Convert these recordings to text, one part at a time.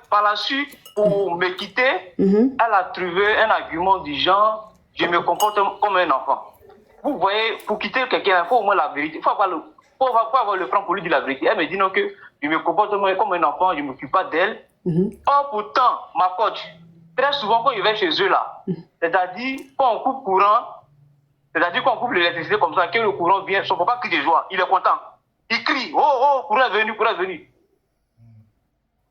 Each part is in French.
Par la suite, pour me quitter, elle a trouvé un argument du genre, je me comporte comme un enfant. Vous voyez, pour quitter quelqu'un, il faut au moins la vérité. Il faut avoir le franc pour lui dire la vérité. Elle me dit non que je me comporte comme un enfant, je ne m'occupe pas d'elle. Or, pourtant, ma coach, très souvent quand je vais chez eux là, c'est-à-dire quand on coupe courant, c'est-à-dire qu'on coupe l'électricité comme ça, que le courant vient, son papa crie de joie, il est content. Il crie, oh, oh, courant est venu, courant est venu.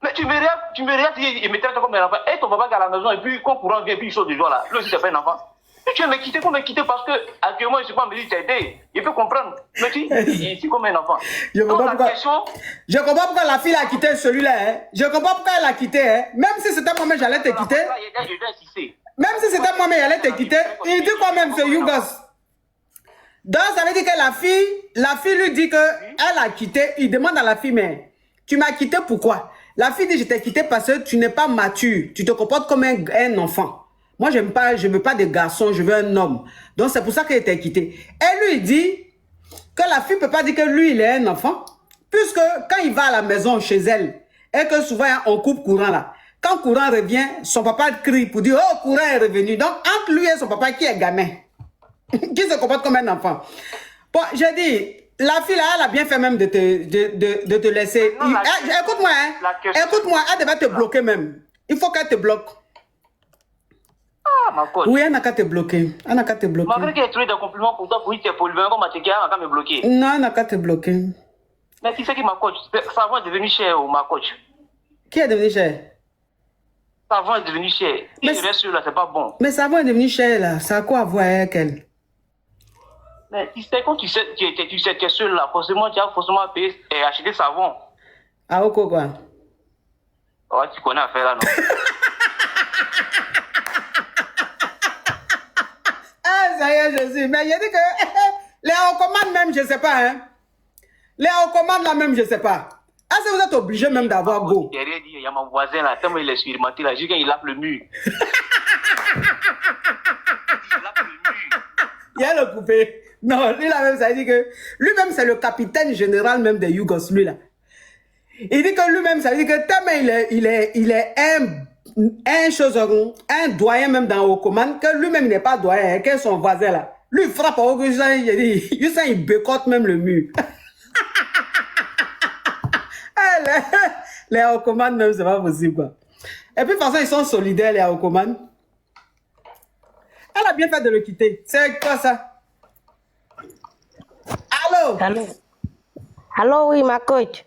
Mais tu me regardes, il me traite comme un enfant. Et ton papa qui est à la maison, et puis quand le courant vient, puis il saute de joie là. Lui aussi, c'est pas un enfant. Et tu veux me quitter, faut me quitter parce que actuellement, je suis pas en mesure de t'aider. Il peut comprendre. Mais tu, il est comme un enfant. Je comprends pourquoi la fille a quitté celui-là. Hein. Je comprends pourquoi elle a quitté. Hein. Même si c'était moi-même, j'allais te quitter. Même si c'était moi-même, j'allais te quitter. Il dit quoi même, ce Yougos? Donc, ça veut dire que la fille lui dit qu'elle a quitté. Il demande à la fille, mais tu m'as quitté pourquoi? La fille dit, je t'ai quitté parce que tu n'es pas mature. Tu te comportes comme un enfant. Moi, je ne veux pas de garçon, je veux un homme. Donc, c'est pour ça qu'elle t'a quitté. Elle lui dit que la fille ne peut pas dire que lui, il est un enfant. Puisque quand il va à la maison chez elle, et que souvent, on coupe courant là. Quand courant revient, son papa crie pour dire, oh, courant est revenu. Donc, entre lui et son papa, qui est gamin? Qui se comporte comme un enfant? Bon, j'ai dit, la fille là, elle a bien fait même de te laisser. Écoute-moi, hein. Écoute-moi, elle devait te bloquer même. Il faut qu'elle te bloque. Ah, ma coach. Oui, elle n'a qu'à te bloquer. Elle n'a qu'à te bloquer. Malgré qu'elle ait trouvé des compliments pour toi, pour dire que tu es polluant, comme elle n'a qu'à me bloquer. Non, elle n'a qu'à te bloquer. Mais qui c'est qui ma coach? Savon est devenu cher, ma coach. Qui est devenu cher? Savon est devenu cher. Si je reste sûr là, c'est pas bon. Mais Savon est devenu cher là. Ça a quoi à voir avec elle? Mais quand tu sais que tu es seul là, forcément, tu as forcément payé et acheté savon. Ah, ok, quoi? Ouais, tu connais l'affaire là, non? Ah, ça y est, je suis. Mais il a dit que les recommandes même, je ne sais pas, hein. Les recommandes là même, je ne sais pas. Est-ce que vous êtes obligé même d'avoir go? Il y a mon voisin là, tellement il est expérimenté là, juste quand il lave le mur. Il a le coupé. Non, lui là même, ça dit que lui-même, c'est le capitaine général même des Yougos, lui là. Il dit que lui-même, ça veut dire que tellement il est un doyen même dans Okoman, que lui-même il n'est pas doyen, que son voisin là. Lui, il frappe au il bécote même le mur. Les Okoman même, c'est pas possible quoi. Et puis de toute façon, ils sont solidaires les Okoman. Elle a bien fait de le quitter. C'est quoi ça? Allô? Allô? Allô, oui, ma coach.